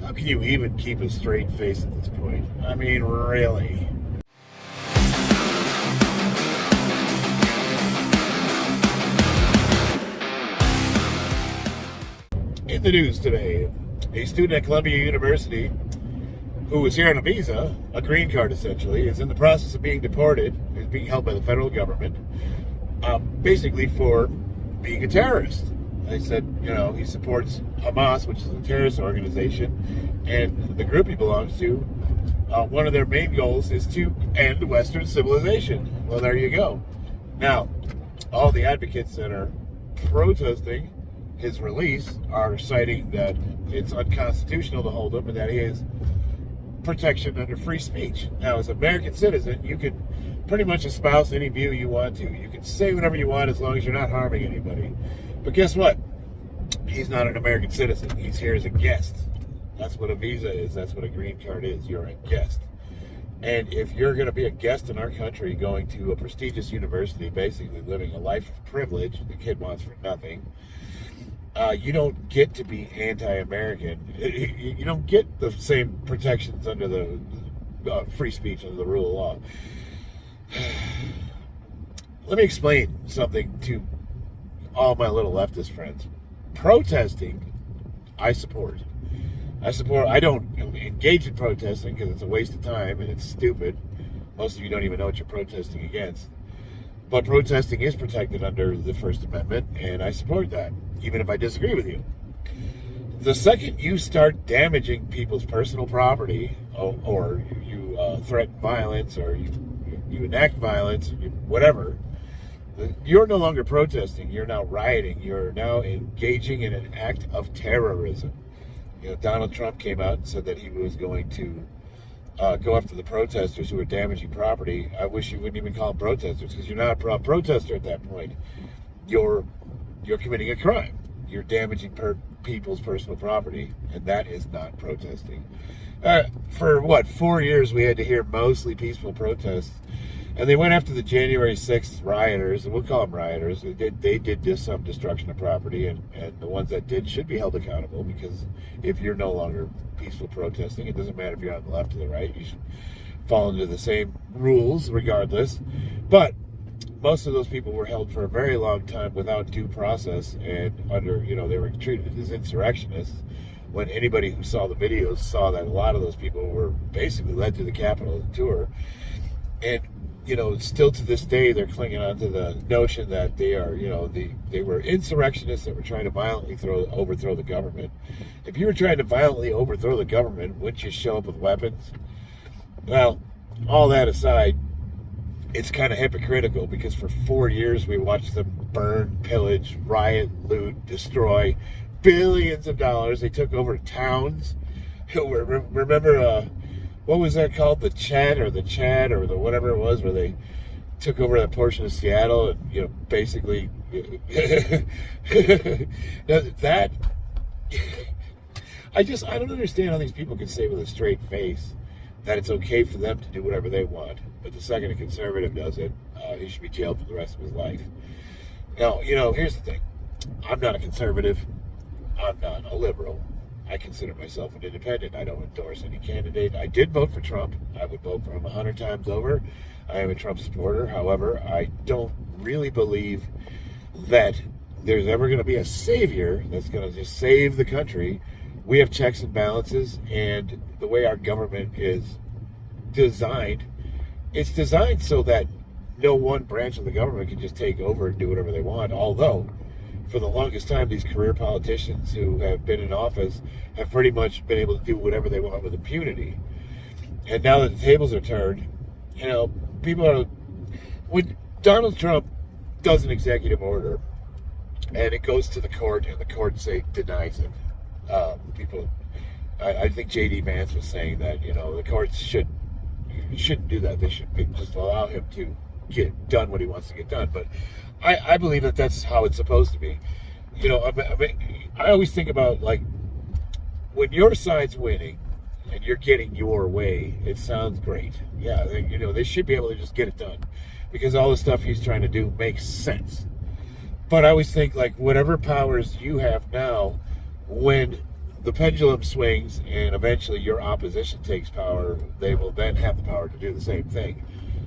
How can you even keep a straight face at this point? I mean, really? In the news today, a student at Columbia University who was here on a visa, a green card essentially, is in the process of being deported, is being held by the federal government, basically for being a terrorist. They said, he supports Hamas, which is a terrorist organization, and the group he belongs to, one of their main goals is to end Western civilization. Well, there you go. Now, all the advocates that are protesting his release are citing that it's unconstitutional to hold him and that he is protection under free speech. Now, as an American citizen, you can pretty much espouse any view you want to. You can say whatever you want as long as you're not harming anybody. But guess what? He's not an American citizen. He's here as a guest. That's what a visa is. That's what a green card is. You're a guest. And if you're going to be a guest in our country, going to a prestigious university, basically living a life of privilege, the kid wants for nothing, you don't get to be anti-American. You don't get the same protections under the free speech, under the rule of law. Let me explain something to all my little leftist friends. Protesting, I support. I don't engage in protesting because it's a waste of time and it's stupid. Most of you don't even know what you're protesting against. But protesting is protected under the First Amendment, and I support that, even if I disagree with you. The second you start damaging people's personal property, or you threaten violence, or you enact violence, whatever, you're no longer protesting. You're now rioting. You're now engaging in an act of terrorism. Donald Trump came out and said that he was going to go after the protesters who are damaging property. I wish you wouldn't even call them protesters, because you're not a protester at that point. You're committing a crime. You're damaging people's personal property, and that is not protesting. For 4 years we had to hear mostly peaceful protests, and they went after the January 6th rioters, and we'll call them rioters. They did some destruction of property, and the ones that did should be held accountable, because if you're no longer peaceful protesting, it doesn't matter if you're on the left or the right, you should fall into the same rules regardless. But most of those people were held for a very long time without due process, and they were treated as insurrectionists, when anybody who saw the videos saw that a lot of those people were basically led to the Capitol tour. And still to this day, they're clinging on to the notion that they are, they were insurrectionists that were trying to violently overthrow the government. If you were trying to violently overthrow the government, wouldn't you show up with weapons? Well, all that aside, it's kind of hypocritical, because for 4 years we watched them burn, pillage, riot, loot, destroy billions of dollars. They took over towns. Remember, what was that called? The Chad or the whatever it was, where they took over that portion of Seattle, and basically that. I don't understand how these people can say with a straight face that it's okay for them to do whatever they want, but the second a conservative does it, he should be jailed for the rest of his life. Now, here's the thing. I'm not a conservative. I'm not a liberal. I consider myself an independent. I don't endorse any candidate. I did vote for Trump. I would vote for him 100 times over. I am a Trump supporter. However, I don't really believe that there's ever going to be a savior that's going to just save the country. We have checks and balances, and the way our government is designed, it's designed so that no one branch of the government can just take over and do whatever they want. Although, for the longest time, these career politicians who have been in office have pretty much been able to do whatever they want with impunity. And now that the tables are turned, people are... When Donald Trump does an executive order, and it goes to the court, and the court denies it, I think J.D. Vance was saying that, the courts shouldn't do that. They should just allow him to get done what he wants to get done. But I believe that that's how it's supposed to be. I always think about, like, when your side's winning and you're getting your way, it sounds great. Yeah, they should be able to just get it done, because all the stuff he's trying to do makes sense. But I always think, like, whatever powers you have now, when the pendulum swings and eventually your opposition takes power, they will then have the power to do the same thing.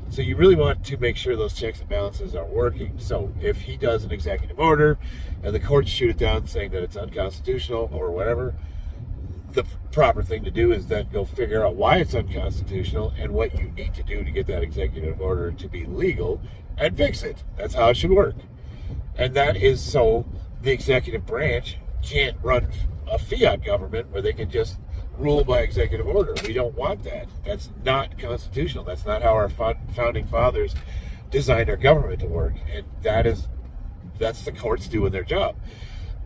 So you really want to make sure those checks and balances are working. So if he does an executive order and the courts shoot it down saying that it's unconstitutional or whatever, the proper thing to do is then go figure out why it's unconstitutional and what you need to do to get that executive order to be legal and fix it. That's how it should work. And that is so the executive branch can't run a fiat government where they can just rule by executive order. We don't want that. That's not constitutional. That's not how our founding fathers designed our government to work. And that's the courts doing their job.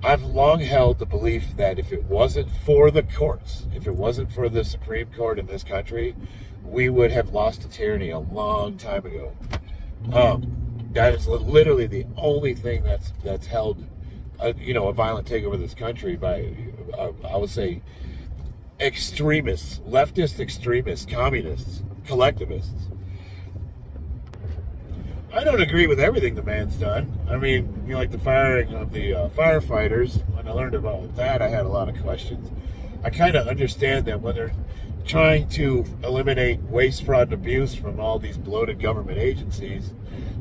I've long held the belief that if it wasn't for the courts, if it wasn't for the Supreme Court in this country, we would have lost to tyranny a long time ago. That is literally the only thing that's held, a violent takeover of this country by, I would say, extremists, leftist extremists, communists, collectivists. I don't agree with everything the man's done. I mean, like the firing of the firefighters. When I learned about that, I had a lot of questions. I kind of understand that when they're trying to eliminate waste, fraud, and abuse from all these bloated government agencies,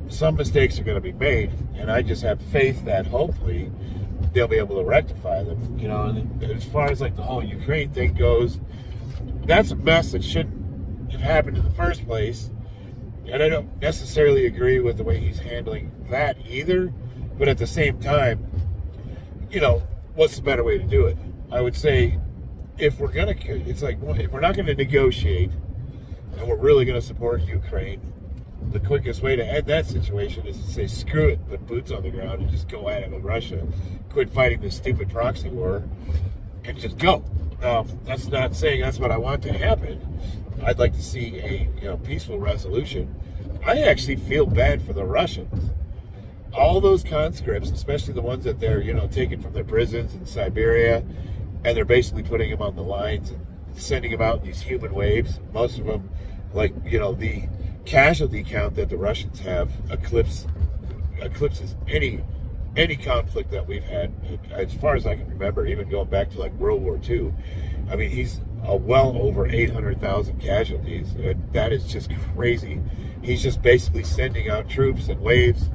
some mistakes are going to be made, and I just have faith that hopefully they'll be able to rectify them. And as far as like the whole Ukraine thing goes, that's a mess that shouldn't have happened in the first place. And I don't necessarily agree with the way he's handling that either. But at the same time, what's the better way to do it? I would say if we're not going to negotiate and we're really going to support Ukraine, the quickest way to end that situation is to say, screw it, put boots on the ground and just go at it with Russia. Quit fighting this stupid proxy war and just go. That's not saying that's what I want to happen. I'd like to see a peaceful resolution. I actually feel bad for the Russians. All those conscripts, especially the ones that they're taking from their prisons in Siberia, and they're basically putting them on the lines and sending them out in these human waves. Most of them, the casualty count that the Russians have eclipses any conflict that we've had, as far as I can remember, even going back to World War II. I mean, he's well over 800,000 casualties. That is just crazy. He's just basically sending out troops in waves,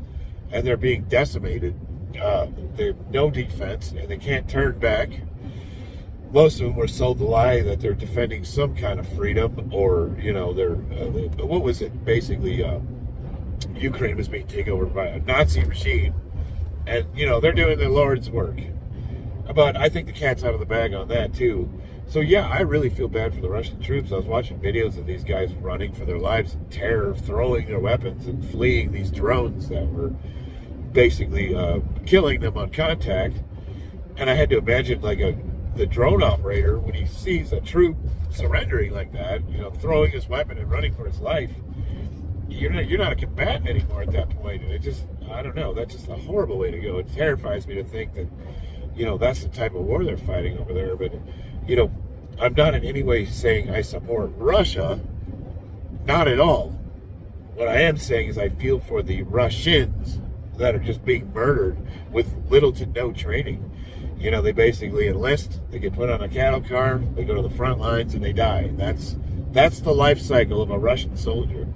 and they're being decimated. They have no defense, and they can't turn back. Most of them were sold the lie that they're defending some kind of freedom, or they're what was it? Basically, Ukraine was being taken over by a Nazi regime, and they're doing the Lord's work. But I think the cat's out of the bag on that too. So yeah, I really feel bad for the Russian troops. I was watching videos of these guys running for their lives in terror, throwing their weapons and fleeing these drones that were basically killing them on contact. And I had to imagine the drone operator, when he sees a troop surrendering like that, throwing his weapon and running for his life, you're not a combatant anymore at that point. And I don't know, that's just a horrible way to go. It terrifies me to think that, that's the type of war they're fighting over there. But, I'm not in any way saying I support Russia. Not at all. What I am saying is I feel for the Russians that are just being murdered with little to no training. They basically enlist, they get put on a cattle car, they go to the front lines, and they die. That's the life cycle of a Russian soldier.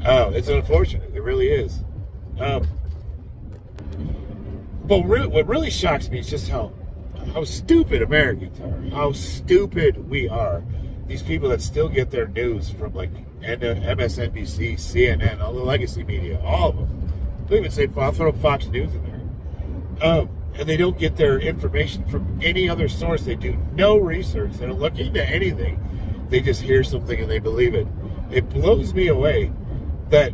It's unfortunate. It really is. But what really shocks me is just how stupid Americans are. How stupid we are. These people that still get their news from MSNBC, CNN, all the legacy media, all of them. Don't even say, I'll throw Fox News in there. And they don't get their information from any other source. They do no research. They don't look into anything. They just hear something and they believe it. It blows me away that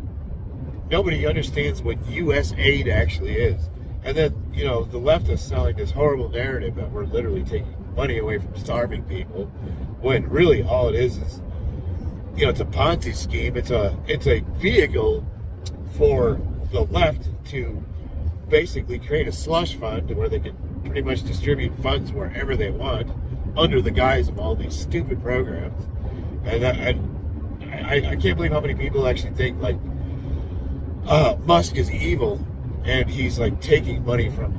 nobody understands what U.S. aid actually is. And then, the left is selling this horrible narrative that we're literally taking money away from starving people, when really all it is, it's a Ponzi scheme. It's a vehicle for the left to basically create a slush fund where they can pretty much distribute funds wherever they want under the guise of all these stupid programs. And I can't believe how many people actually think Musk is evil and he's taking money from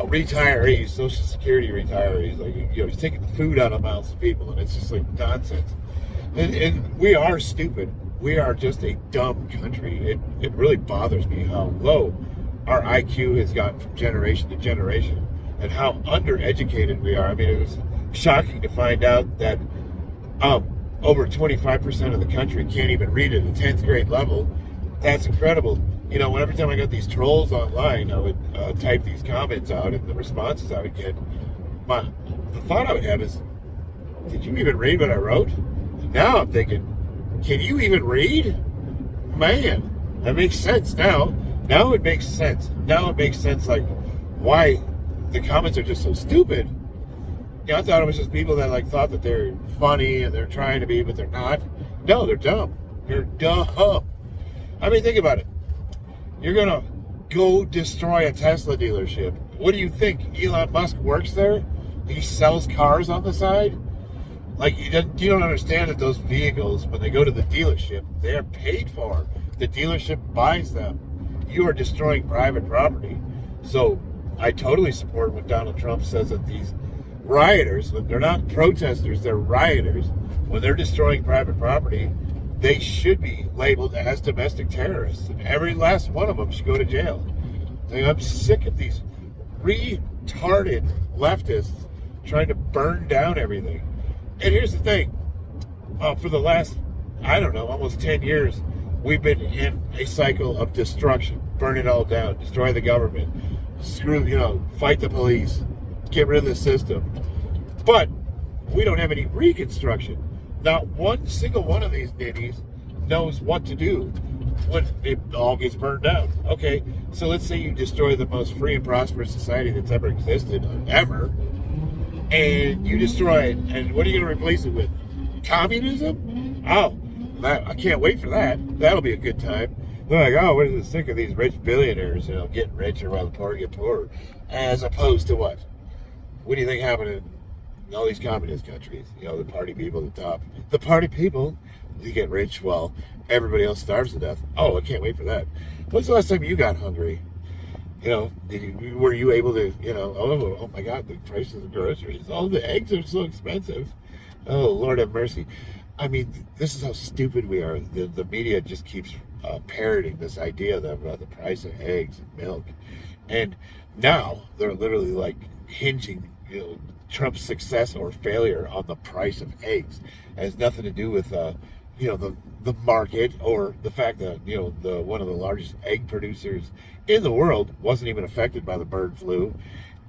retirees, Social Security retirees. Like, he's taking the food out of mouths of people, and it's just like nonsense. And we are stupid. We are just a dumb country. It really bothers me how low our IQ has gotten from generation to generation, and how undereducated we are. I mean, it was shocking to find out that over 25% of the country can't even read at a 10th grade level. That's incredible. Every time I got these trolls online, I would type these comments out, and the responses I would get, the thought I would have is, did you even read what I wrote? Now I'm thinking, can you even read? Man, that makes sense now. Now it makes sense. Now it makes sense, like, why the comments are just so stupid. I thought it was just people that thought that they're funny and they're trying to be, but they're not. No, they're dumb. They're dumb. I mean, think about it. You're gonna go destroy a Tesla dealership. What do you think? Elon Musk works there? He sells cars on the side? You don't understand that those vehicles, when they go to the dealership, they are paid for. The dealership buys them. You are destroying private property. So I totally support when Donald Trump says that these rioters, when they're not protesters, they're rioters, when they're destroying private property, they should be labeled as domestic terrorists. And every last one of them should go to jail. I'm sick of these retarded leftists trying to burn down everything. And here's the thing. For the last, almost 10 years, we've been in a cycle of destruction. Burn it all down. Destroy the government. Fight the police. Get rid of the system. But we don't have any reconstruction. Not one single one of these ninnies knows what to do when it all gets burned down. Okay, so let's say you destroy the most free and prosperous society that's ever existed, ever, and you destroy it, and what are you going to replace it with? Communism? Oh, I can't wait for that. That'll be a good time. They're like, we're sick of these rich billionaires, getting richer while the poor get poorer. As opposed to what? What do you think happened in all these communist countries? The party people at the top. The party people, they get rich while everybody else starves to death. Oh, I can't wait for that. When's the last time you got hungry? Were you able to, oh my God, the prices of groceries. All the eggs are so expensive. Oh, Lord have mercy. I mean, this is how stupid we are. The media just keeps parroting this idea about the price of eggs and milk. And now they're literally hinging, Trump's success or failure on the price of eggs. It has nothing to do with, the market, or the fact that, one of the largest egg producers in the world wasn't even affected by the bird flu.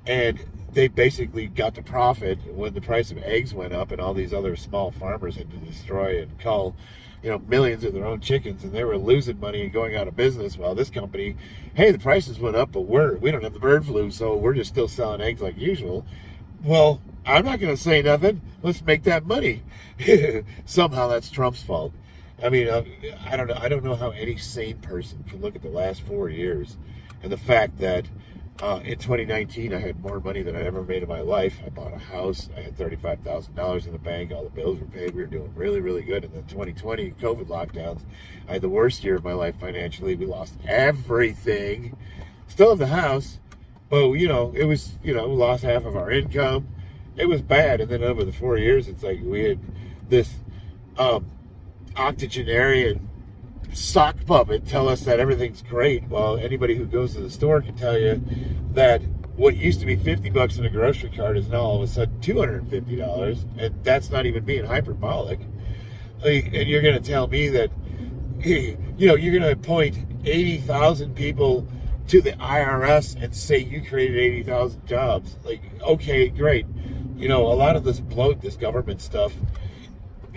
And they basically got to profit when the price of eggs went up, and all these other small farmers had to destroy and cull, millions of their own chickens, and they were losing money and going out of business. While this company, hey, the prices went up, but we don't have the bird flu, so we're just still selling eggs like usual. Well, I'm not going to say nothing. Let's make that money. Somehow that's Trump's fault. I mean, I don't know. I don't know how any sane person can look at the last 4 years and the fact that in 2019 I had more money than I ever made in my life. I bought a house. I had $35,000 in the bank. All the bills were paid. We were doing really, really good. And then 2020 COVID lockdowns, I had the worst year of my life financially. We lost everything. Still have the house. But, it was, we lost half of our income. It was bad. And then over the 4 years, it's like we had this octogenarian sock puppet tell us that everything's great. Well, anybody who goes to the store can tell you that what used to be $50 in a grocery cart is now all of a sudden $250. And that's not even being hyperbolic. And you're going to tell me that, you're going to appoint 80,000 people to the IRS and say you created 80,000 jobs. Okay, great. A lot of this bloat, this government stuff,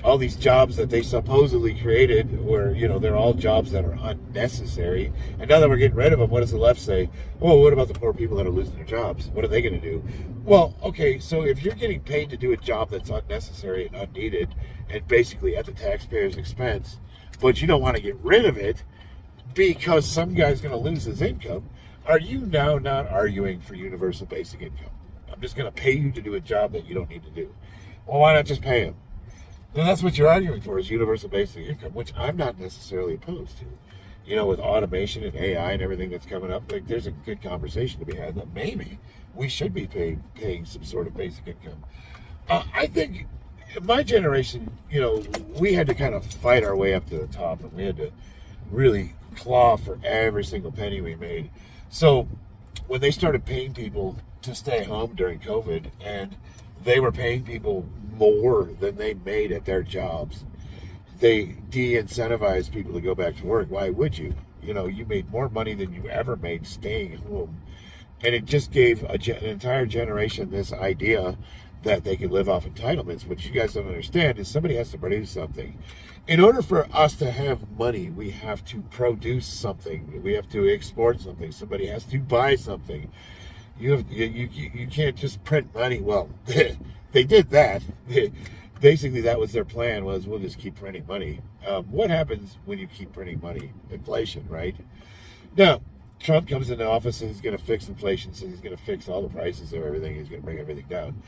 all these jobs that they supposedly created where, they're all jobs that are unnecessary. And now that we're getting rid of them, what does the left say? Well, what about the poor people that are losing their jobs? What are they going to do? Well, okay, so if you're getting paid to do a job that's unnecessary and unneeded and basically at the taxpayer's expense, but you don't want to get rid of it because some guy's going to lose his income, are you now not arguing for universal basic income? I'm just going to pay you to do a job that you don't need to do. Well, why not just pay him? And that's what you're arguing for, is universal basic income, which I'm not necessarily opposed to. with automation and AI and everything that's coming up, like there's a good conversation to be had that maybe we should be paying some sort of basic income. I think my generation, we had to kind of fight our way up to the top, and we had to really claw for every single penny we made. So when they started paying people to stay home during COVID, and they were paying people more than they made at their jobs, they de-incentivized people to go back to work. Why would you? You made more money than you ever made staying home. And it just gave an entire generation this idea that they could live off entitlements. What you guys don't understand is somebody has to produce something. In order for us to have money, we have to produce something. We have to export something. Somebody has to buy something. You can't just print money. Well, they did that. Basically, that was their plan, was we'll just keep printing money. What happens when you keep printing money? Inflation, right? Now, Trump comes into office and he's going to fix inflation, so he's going to fix all the prices of everything. He's going to bring everything down.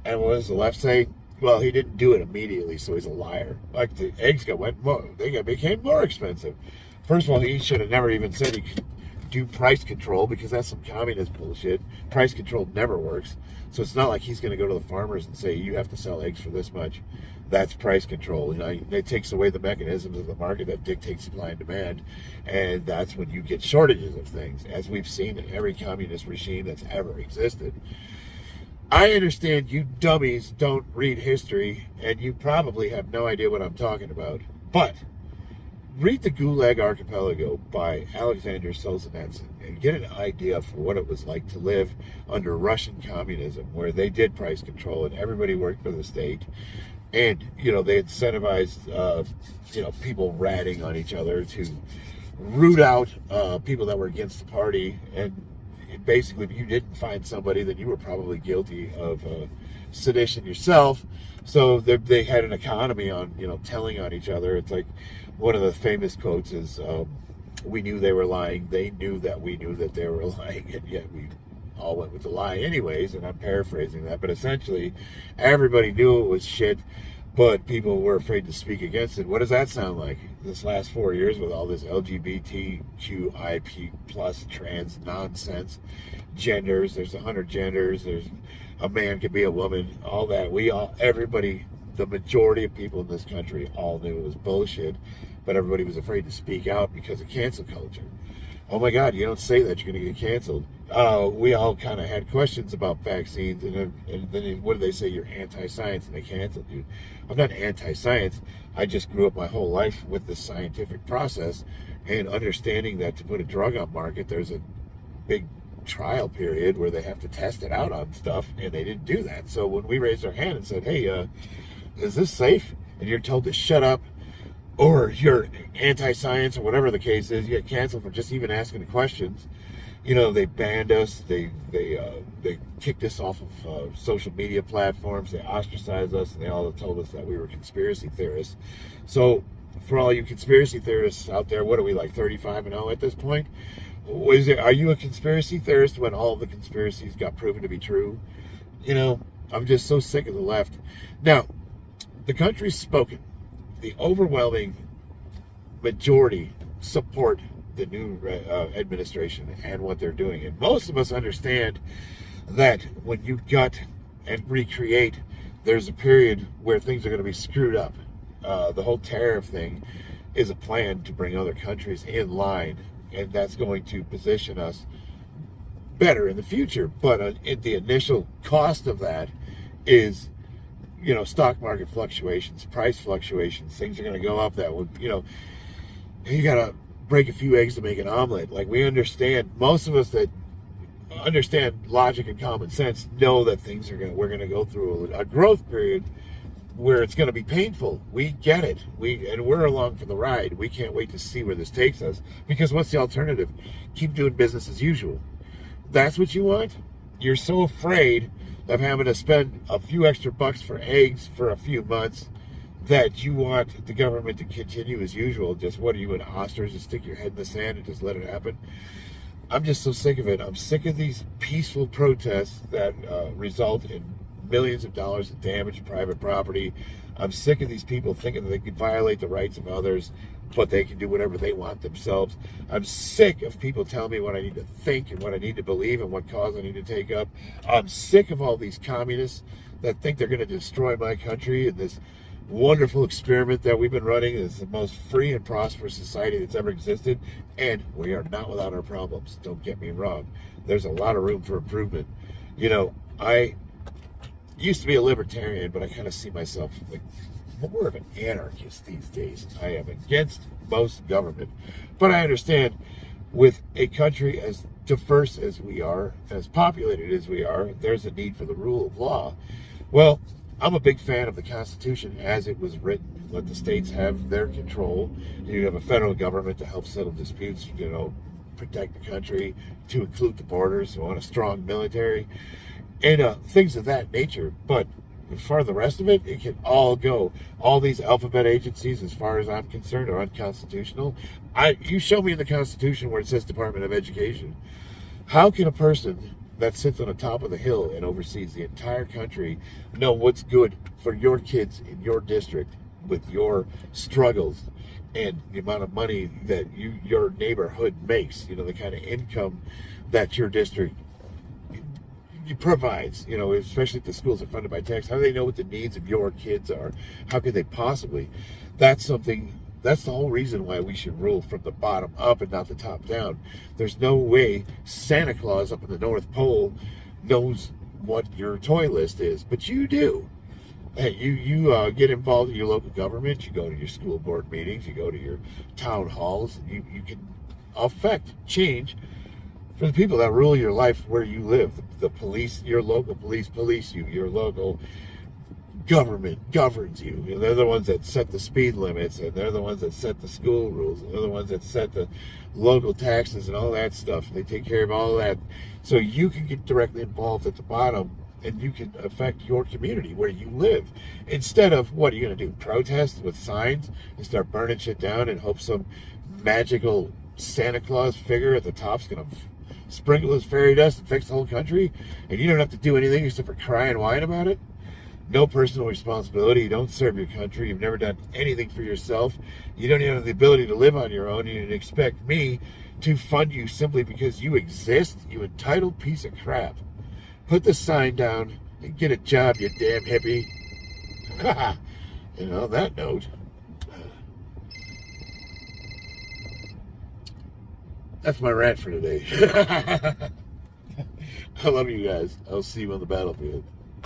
And what does the left say? Well, he didn't do it immediately, so he's a liar. Like the eggs became more expensive. First of all, he should have never even said he could do price control, because that's some communist bullshit. Price control never works. So it's not like he's going to go to the farmers and say, you have to sell eggs for this much. That's price control. It takes away the mechanisms of the market that dictate supply and demand. And that's when you get shortages of things, as we've seen in every communist regime that's ever existed. I understand you dummies don't read history, and you probably have no idea what I'm talking about. But read The Gulag Archipelago by Alexander Solzhenitsyn and get an idea for what it was like to live under Russian communism, where they did price control and everybody worked for the state. And, they incentivized, people ratting on each other to root out people that were against the party. And basically, if you didn't find somebody, then you were probably guilty of sedition yourself. So they had an economy on, telling on each other. It's like one of the famous quotes is, we knew they were lying. They knew that we knew that they were lying, and yet we all went with the lie anyways. And I'm paraphrasing that, but essentially everybody knew it was shit, but people were afraid to speak against it. What does that sound like this last 4 years with all this LGBTQIP plus trans nonsense? Genders, there's 100 genders, there's a man could be a woman, all that. Everybody, the majority of people in this country all knew it was bullshit, but everybody was afraid to speak out because of cancel culture. Oh my God, you don't say that, you're going to get canceled. We all kind of had questions about vaccines, and then what do they say? You're anti-science, and they canceled you. I'm not anti-science. I just grew up my whole life with this scientific process and understanding that to put a drug on market, there's a big trial period where they have to test it out on stuff, and they didn't do that. So when we raised our hand and said, hey, is this safe? And you're told to shut up, or you're anti-science, or whatever the case is, you get canceled for just even asking the questions. They banned us, they kicked us off of social media platforms, they ostracized us, and they all told us that we were conspiracy theorists. So for all you conspiracy theorists out there, what are we, like 35-0 at this point? Are you a conspiracy theorist when all of the conspiracies got proven to be true? I'm just so sick of the left. Now, the country's spoken. The overwhelming majority support the new administration and what they're doing. And most of us understand that when you gut and recreate, there's a period where things are going to be screwed up. The whole tariff thing is a plan to bring other countries in line, and that's going to position us better in the future. But the initial cost of that is, stock market fluctuations, price fluctuations. Things are going to go up. That would, you got to break a few eggs to make an omelet. Like, we understand, most of us that understand logic and common sense know that we're going to go through a growth period where it's going to be painful. We get it. And we're along for the ride. We can't wait to see where this takes us, because what's the alternative? Keep doing business as usual. That's what you want? You're so afraid of having to spend a few extra bucks for eggs for a few months that you want the government to continue as usual. Just, what are you, an ostrich, to stick your head in the sand and just let it happen? I'm just so sick of it. I'm sick of these peaceful protests that result in millions of dollars of damage to private property. I'm sick of these people thinking that they can violate the rights of others, but they can do whatever they want themselves. I'm sick of people telling me what I need to think and what I need to believe and what cause I need to take up. I'm sick of all these communists that think they're going to destroy my country and this wonderful experiment that we've been running. It's the most free and prosperous society that's ever existed, and we are not without our problems. Don't get me wrong. There's a lot of room for improvement. You know, I used to be a libertarian, but I kind of see myself like more of an anarchist these days. I am against most government, but I understand with a country as diverse as we are, as populated as we are, there's a need for the rule of law. Well, I'm a big fan of the Constitution as it was written. Let the states have their control. You have a federal government to help settle disputes, you know, protect the country, to include the borders. You want a strong military, and things of that nature. But for the rest of it, it can all go. All these alphabet agencies, as far as I'm concerned, are unconstitutional. You show me in the Constitution where it says Department of Education. How can a person that sits on the top of the hill and oversees the entire country know what's good for your kids in your district with your struggles and the amount of money that your neighborhood makes, you know, the kind of income that your district provides, you know, especially if the schools are funded by tax? How do they know what the needs of your kids are? How could they possibly? That's the whole reason why we should rule from the bottom up and not the top down. There's no way Santa Claus up in the North Pole knows what your toy list is, but you do. Hey, you get involved in your local government, you go to your school board meetings, you go to your town halls, and you can affect change for the people that rule your life where you live. The police, your local police you, your local government governs you. You know, they're the ones that set the speed limits, and they're the ones that set the school rules, and they're the ones that set the local taxes and all that stuff. They take care of all that. So you can get directly involved at the bottom, and you can affect your community where you live. Instead of, what are you going to do, protest with signs and start burning shit down and hope some magical Santa Claus figure at the top's going to sprinkle his fairy dust and fix the whole country, and you don't have to do anything except for cry and whine about it? No personal responsibility. You don't serve your country. You've never done anything for yourself. You don't even have the ability to live on your own. You expect me to fund you simply because you exist? You entitled piece of crap. Put the sign down and get a job, you damn hippie. And on that note, that's my rant for today. I love you guys. I'll see you on the battlefield.